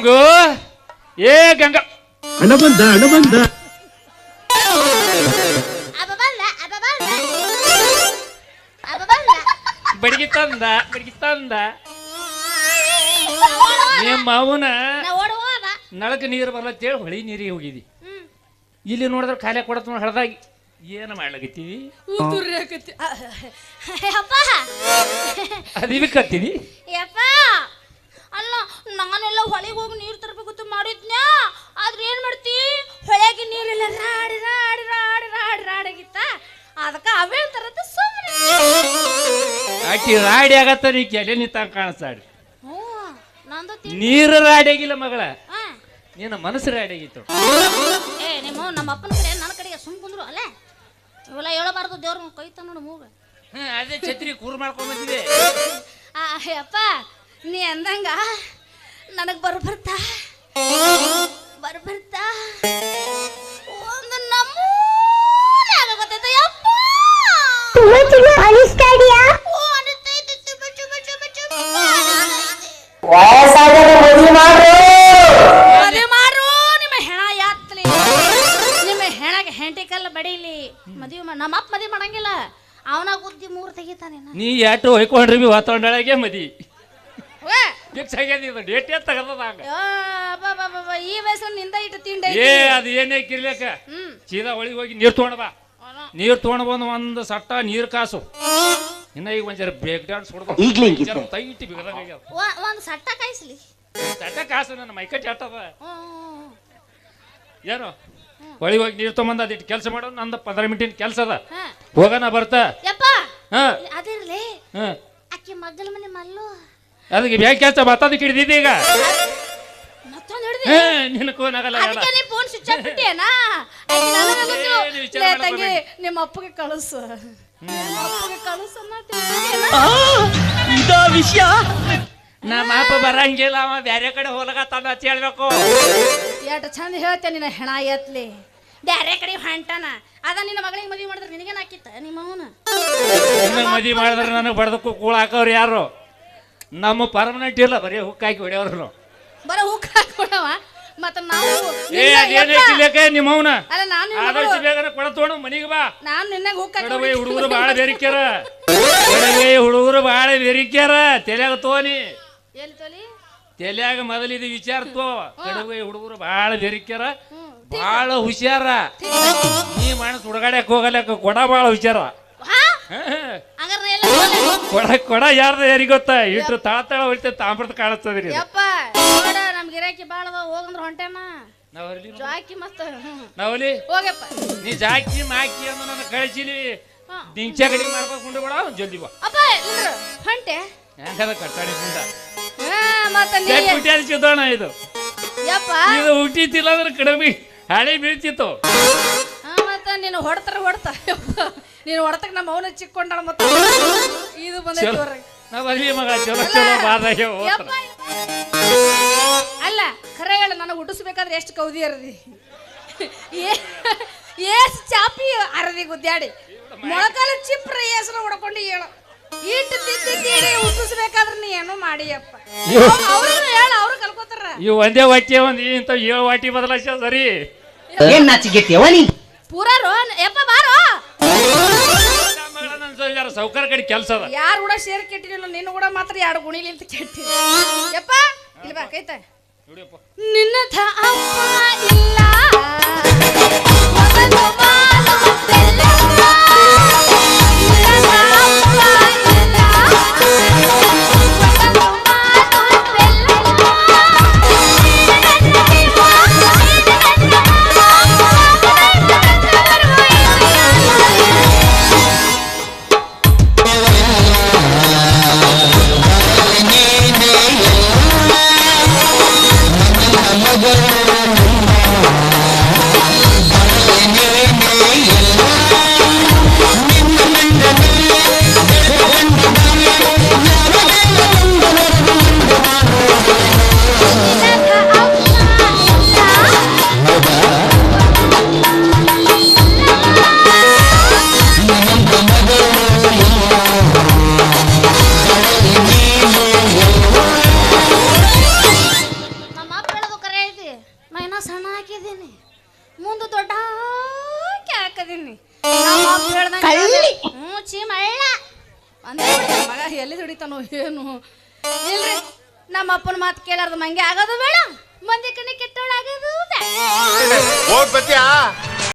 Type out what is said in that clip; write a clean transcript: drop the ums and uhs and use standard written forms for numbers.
ಗಂಗು ಏ ಗಂಗ ಹಣ ಬಂದ ಬಡಗಿ ತಂದ ನಿಮ್ಮ ಅವನ ನಳಕ ನೀರು ಬರ್ಲತ್ತೇಳಿ ಹೊಳಿ ನೀರಿಗೆ ಹೋಗಿದಿ ಇಲ್ಲಿ ನೋಡಿದ್ರೆ ಖಾಲಿ ಕೊಡತ್ ಹಳದಾಗಿ ಏನು ಮಾಡ್ಲಾಗತ್ತೀವಿ ಅದಿಕ್ಕತ್ತೀವಿ ಅಲ್ಲ ನಾನೆಲ್ಲ ಹೊಳೆಗೆ ಹೋಗಿ ನೀರು ತರಬೇಕಂತ ಮಾಡಿದ್ನ್ಯಾ ಆದ್ರೆ ಏನ್ ಮಾಡ್ತಿ ಹೊಳೆಗೆ ನೀರೆಲ್ಲ ರಾಡಿ ರಾಡಿ ರಾಡಿ ರಾಡಿ ರಾಡಾಗಿತ್ತ ಅದಕ್ಕೆ ಅವೇ ತರತ್ತ ಸುಮ್ಮನೆ ಆಕಿ ರಾಡಿ ಆಗತ್ತ ನೀ ಕೆಲೆ ನಿಂತ ಕಾಣಿಸ್ತಾಡಿ ನೀರು ರಾಡಿ ಆಗಿಲ್ಲ ಮಗಳ ನಿನ್ನ ಮನಸ್ಸು ರಾಡಿ ಆಗಿತ್ತು ನಮ್ಮ ಅಪ್ಪನ ಕಡೆ ನನ್ನ ಕಡೆಗೆ ಸುಮ್ ಕುಂದ್ರು ಅಲ್ಲೇ ಇವೆಲ್ಲ ಹೇಳಬಾರ್ದು ದೇವ್ರ ಕೈತ ನೋಡು ಮೂಗ ಅದೇ ಛತ್ರಿ ಕೂರ್ ಮಾಡ್ಕೊಂಡ್ ಬಂದಿದೆ ಅಪ್ಪ ನೀ ಅಂದಂಗ ನನಗ್ ಬರ್ತಾ ಒಂದು ನಮೂನೆ ಆಗತೈತೆ ಯಪ್ಪ ಅನಿಸ್ತಾ ಇದೆಯಾ ಮದುವೆ ಮಾಡು ನಿಮ್ಮ ಹೆಣ ಯಾತ್ಲಿ ನಿಮ್ಮ ಹೆಣಗೆ ಹೆಂಟಿಕಲ್ಲ ಬಡೀಲಿ ಮದುವೆ ನಮ್ಮ ಅಪ್ಪ ಮದುವೆ ಮಾಡಂಗಿಲ್ಲ ಅವನ ಗುದ್ದಿ ಮೂರು ತೆಗಿತಾನೆ ನೀ ಯಾಟು ಹೊಯ್ಕೊಂಡ್ರಿ ಬಿ ವಾತಾವರಣಕ್ಕೆ ಮದಿ ಡೇಟೇ ತಗದ ಈ ವಯಸ್ಸಲ್ಲಿ ನಿಂದ ಇಟ್ಟು ತಿಂಡಿ ಏ ಅದು ಏನೇ ಕಿರ್ಲೇಕ ಸೀದಾ ಒಳಗೆ ಹೋಗಿ ನೀರು ತೊಗೊಂಡ್ ಬಾ ನೀರು ತೊಗೊಂಡ್ ಬಂದು ಒಂದು ಸಟ್ಟ ನೀರು ಕಾಸು ಇನ್ನ ಈಗ ಒಂದ್ಸರಿ ಬ್ರೇಕ್ ಡ್ಯಾನ್ಸ್ ಹೊಡ್ದು ತೈಟಿ ಬಿಗದಾಗ ಒಂದು ಸಟ್ಟ ಕಾಯಿಸ್ಲಿ ಸಟ್ಟ ಕಾಸು ನನ್ನ ಮೈಕಟ್ಟಿ ಆಟದ ಏನು ಒಳಗೆ ಹೋಗಿ ನೀರು ತೊಗೊಂಬಂದ ಅದಿಟ್ಟು ಕೆಲಸ ಮಾಡೋದು ನಂದು 15 ಮಿನಿಟಿನ ಕೆಲಸ ಅದ ಹೋಗೋಣ ಬರ್ತಾ ಅದಿರ್ಲಿ ಅಕ್ಕಿ ಮಗ್ಗಲ ಮನೆ ಮಲ್ಲು ಅದಕ್ಕೆ ಬ್ಯಾಗ್ ಕೆಲಸ ಮತ್ತದಕ್ಕೆ ಹಿಡಿದಿದ್ದೆ ಈಗ ನಿನ್ನ ಫೋನ್ ಆಗಲ್ಲ ಫೋನ್ ಸ್ವಿಚ್ ಆಫ್ ನಿಮ್ಮ ಅಪ್ಪಗೆ ಕಳಿಸು ಇದ ವಿಷಯ ನಮ್ಮ ಅಪ್ಪ ಬರಂಗಿಲ್ಲ ಅವ ಬ್ಯಾರೆ ಕಡೆ ಹೋಲಗತ್ತಾನ ಅಂತ ಹೇಳ್ಬೇಕು ಎಷ್ಟು ಚಂದ ಹೇಳ್ತೇನೆ ನಿನ್ನ ಹೆಣ ಎತ್ಲಿ ಬ್ಯಾರೆ ಕಡೆ ಹೊಂಟಾನ ಅದ ನಿನ್ನ ಮಗಳಿಗೆ ಮದುವೆ ಮಾಡಿದ್ರೆ ನಿನಗೇನು ಹಾಕಿತ್ತ ನಿಮ್ಮ ಅವನ ಮದುವೆ ಮಾಡಿದ್ರೆ ನನಗೆ ಬಡ್ದಕ್ಕೂ ಕೂಳ ಹಾಕೋರು ಯಾರು ನಮ್ಮ ಪರ್ಮನೆಂಟ್ ಇಲ್ಲ ಬರೀ ಹುಕ್ ಹಾಕಿ ಹೊಡೆಯವ್ರು ಬರೀ ಹುಕ್ ಹಾಕೊಡವ ಮತ್ತೆ ನಾವು ನಿಮ್ಮವನ ಅಲ್ಲ ನಾನು ಆದಷ್ಟು ಬೇಗನೆ ಕೊಡ ತೋಣ ಮನಿಗೆ ಬಾ ನಾನು ನಿನ್ನೆ ಹುಕ್ ಹಾಕಿ ಹುಡುಗರು ಭಾಳ ಬೆರಿಕ್ಯಾರ ಹುಡುಗರು ಭಾಳ ಬೆರಿಕ್ಯಾರ ತಲೆಯಾಗ ತೋನಿ ಎಲ್ಲಿ ತೋಲಿ ತಲೆಯಾಗ ಮೊದಲಿದು ವಿಚಾರ ತೋ ಕಡವೆ ಹುಡುಗರು ಭಾಳ ಬೆರಿಕ್ಯಾರ ಭಾಳ ಹುಷಾರ ನೀ ಮನಸ್ಸು ಹುಡುಗಾಡ್ಯಾಕ ಹೋಗಲಕ್ಕ ಕೊಡ ಭಾಳ ಹುಷಾರ ಕೊಡ ಯಾರ್ದ ಯಾರಿಗೆ ಗೊತ್ತಾ ಇಟ್ಟು ತಾಳ ಹೊಡಿತೇವೆ ತಾಂಬ್ರದ ಕಾಣಿಸ್ತದ್ರಿ ನಮ್ ಗಿರಾಕಿ ಬಾಳ ಹೋಗಂದ್ರ ಹೊಂಟೇನ ಜಾಕಿ ಮಸ್ತ್ ನಾವಲ್ಲಿ ಹೋಗಪ್ಪ ನೀ ಜಾಕಿ ಮಾಕಿ ಅಂದ ನನ್ನ ಕಳಿಸಿಲಿ ದಿಂಚ ಕಡೆ ಮಾಡ್ಕೊಂಡು ಬಿಡ ಜಲ್ದಿ ಬಾ ಹೊಂಟೆ ಹೆಂಗದ ಕಟ್ಟಾಡಿ ಗುಂಡ ಮತ್ತೆ ಚಿದೋಣ ಇದು ಇದು ಹುಟ್ಟಿತಿಲ್ಲ ಅಂದ್ರೆ ಕಡಿಮೆ ಹಳೆ ಬೀಳ್ತಿತ್ತು ಮತ್ತ ನೀನು ಹೊಡ್ತಾರ ನೀನು ಹೊಡ್ತಕ್ ನಮ್ಮ ಅವನ ಚಿಕ್ಕೊಂಡಾಳ ಮತ್ತ ಇದು ಬಂದ ಮಗ ಚಲೋ ಚಲೋ ಬಾದಾಗೆ ಅಲ್ಲ ಖರೆ ಹೇಳ ನನಗೆ ಹುಟ್ಟಿಸ್ಬೇಕಾದ್ರೆ ಎಷ್ಟು ಕೌದಿ ಅರದಿ ಏಸ್ ಚಾಪಿ ಅರದಿ ಗುದ್ದಾಡಿ ಮೊಳಕಾಲ ಚಿಪ್ರ ಏಸನ ಹೊಡ್ಕೊಂಡು ಹೇಳ ಇಟ್ಟು ತಿಂದಿದ್ದೀರಿ ಹುಟ್ಟಿಸ್ಬೇಕಾದ್ರೆ ನೀ ಏನೋ ಮಾಡಿಯಪ್ಪ ಅವ್ರು ಕಲ್ಕೋತಾರ ಇವು ಒಂದೇ ವಾಟಿ ಒಂದು ಇಂಥ 7 ವಾಟಿ ಬದಲಾಯಿಸ ಸರಿ ಏನ್ ನಾಚಿಗೆಟ್ಟಿಯವ ನೀ ಪೂರಾರು ಯಪ್ಪ ಬಾರೋ ಸೌಕರ್ಯ ಕಡೆ ಕೆಲಸ ಅದ ಯಾರು ಕೂಡ ಶೇರ್ ಕೆಟ್ಟಿರಲಿಲ್ಲ ನಿನ್ನ ಕೂಡ ಮಾತ್ರ 2 ಗುಣಿಲಿ ಅಂತ ಕೆಟ್ಟಿ ಯಪ್ಪ ಇಲ್ಲಿ ಬಾ ಕೈತ ನಿನ್ನ ಅಪ್ಪ ಇಲ್ಲ ಮೊದಲು ಮಾಡುತ್ತಿಲ್ಲ Mother ಸಣ್ಣ ಹಾಕಿದ್ದೀನಿ ಮುಂದೆ ದೊಡ್ಡ ಹಾಕಿದೀನಿ ನಮ್ಮ ಅಪ್ಪ ಹೇಳ್ದಂಗೆ ಚೀ ಮಳ್ಳ ಅಂದ್ರೆ ಮಗ ಎಲ್ಲಿ ದುಡಿತಾನೋ ಏನು ಇಲ್ರಿ ನಮ್ಮ ಅಪ್ಪನ ಮಾತು ಕೇಳಾರ್ದು ಮಂಗೆ ಆಗೋದು ಬೇಡ ಮಂದಿ ಕಣ್ಣಿ ಕೆಟ್ಟವಳಾಗೋದು ಬೇಡ